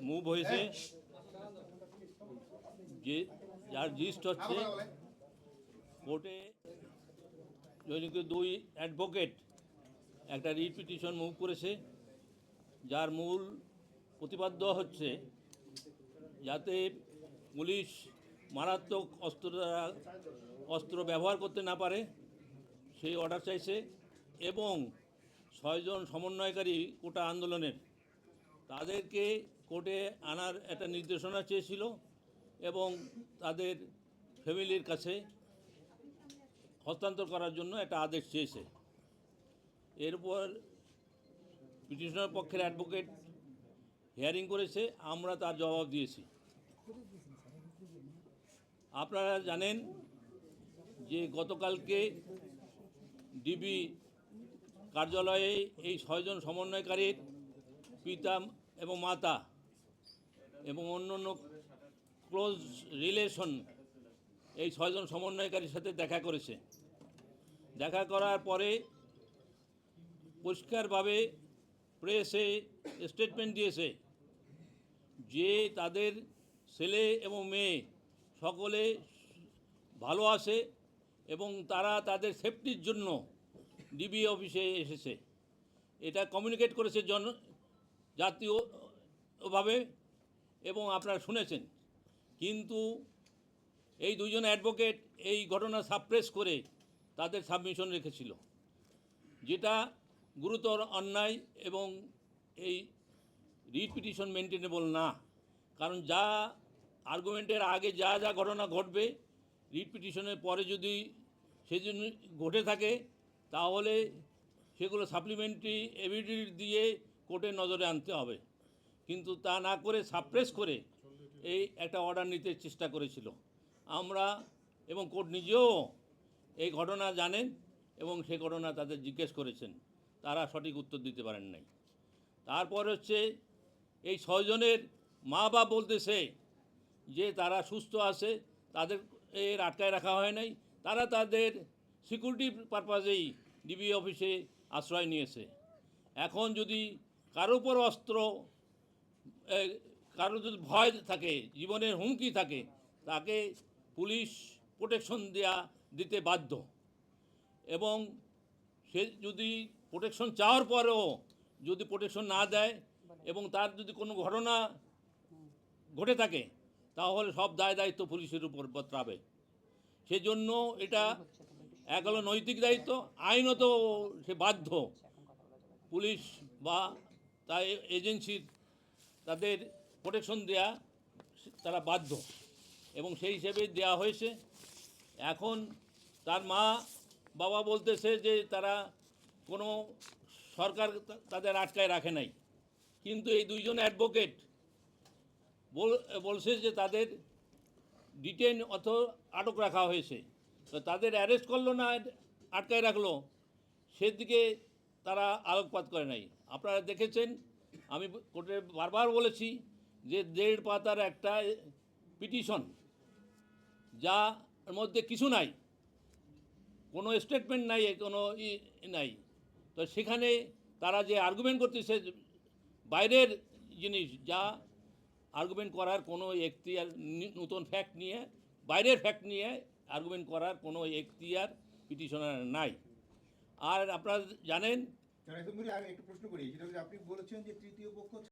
Move হয়েছে, যে যার জিস্ট হচ্ছে কোর্টে জনৈক দুই অ্যাডভোকেট একটা রিট পিটিশন মুভ করেছে, যার মূল প্রতিপাদ্য হচ্ছে যাতে পুলিশ মারাত্মক অস্ত্র ব্যবহার করতে না পারে সেই অর্ডার চাইছে, এবং 6 জন সমন্বয়কারী কোটা আন্দোলনের তাদেরকে কোর্টে আনার একটা নির্দেশনা চেয়েছিল এবং তাদের ফ্যামিলির কাছে হস্তান্তর করার জন্য একটা আদেশ চেয়েছে। এরপর পিটিশনার পক্ষের অ্যাডভোকেট হিয়ারিং করেছে, আমরা তার জবাব দিয়েছি। আপনারা জানেন যে গতকালকে ডিবি কার্যালয়ে এই 6 জন সমন্বয়কারীর পিতা এবং মাতা এবং অন্য ক্লোজ রিলেশন এই 6 জন সমন্বয়কারীর সাথে দেখা করেছে। দেখা করার পরে পরিষ্কারভাবে প্রেসে স্টেটমেন্ট দিয়েছে যে তাদের ছেলে এবং মেয়ে সকলে ভালো আছে এবং তারা তাদের সেফটির জন্য ডিবি অফিসে এসেছে। এটা কমিউনিকেট করেছে জাতীয়ভাবে এবং আপনারা শুনেছেন। কিন্তু এই দুজন অ্যাডভোকেট এই ঘটনা সাপ্রেস করে তাদের সাবমিশন রেখেছিল, যেটা গুরুতর অন্যায় এবং এই রিট পিটিশন মেনটেনেবল না। কারণ যা আর্গুমেন্টের আগে যা যা ঘটনা ঘটবে, রিট পিটিশনের পরে যদি সেজন্য ঘটে থাকে তাহলে সেগুলো সাপ্লিমেন্টারি এভিডেন্স দিয়ে কোর্টের নজরে আনতে হবে। কিন্তু তা না করে সাপ্রেস করে এই একটা অর্ডার নিতে চেষ্টা করেছিল। আমরা এবং কোর্ট নিজেও এই ঘটনা জানেন এবং সে ঘটনা তাদের জিজ্ঞেস করেছেন, তারা সঠিক উত্তর দিতে পারেন নাই। তারপর হচ্ছে এই 6 জনের মা বাপ বলতেছে যে তারা সুস্থ আছে, তাদের এর আটকায় রাখা হয় নাই, তারা তাদের সিকিউরিটি পারপাজেই ডিবি অফিসে আশ্রয় নিয়েছে। এখন যদি কারো উপর অস্ত্র, কারো যদি ভয় থাকে, জীবনের হুমকি থাকে, তাকে পুলিশ প্রোটেকশন দিতে বাধ্য। এবং সে যদি প্রোটেকশন চাওয়ার পরেও যদি প্রোটেকশন না দেয় এবং তার যদি কোনো ঘটনা ঘটে থাকে তাহলে সব দায়িত্ব পুলিশের উপর বর্তাবে। সেজন্য এটা এক হলো নৈতিক দায়িত্ব, আইনত সে বাধ্য, পুলিশ বা তার এজেন্সির তাদের প্রোটেকশন দেয়া তারা বাধ্য, এবং সেই হিসেবে দেয়া হয়েছে। এখন তার মা বাবা বলতেছে যে তারা কোনো সরকার তাদের আটকায় রাখে নাই, কিন্তু এই দুইজন অ্যাডভোকেট বলছে যে তাদের ডিটেন আটক রাখা হয়েছে। তো তাদের অ্যারেস্ট করলো না আটকায় রাখলো, সেদিকে তারা আলোকপাত করে নাই। আপনারা দেখেছেন, আমি কোর্টে বারবার বলেছি যে 1.5 পাতার একটা পিটিশন, যার মধ্যে কিছু নাই, কোনো স্টেটমেন্ট নাই, কোনো নাই। তো সেখানে তারা যে আর্গুমেন্ট করতেছে বাইরের জিনিস, যা আর্গুমেন্ট করার কোনো এখতিয়ার, নতুন ফ্যাক্ট নিয়ে, বাইরের ফ্যাক্ট নিয়ে আর্গুমেন্ট করার কোনো এখতিয়ার পিটিশনার নাই। আর আপনারা জানেন, একটু প্রশ্ন করি, যেটা আপনি বলেছেন যে তৃতীয় পক্ষ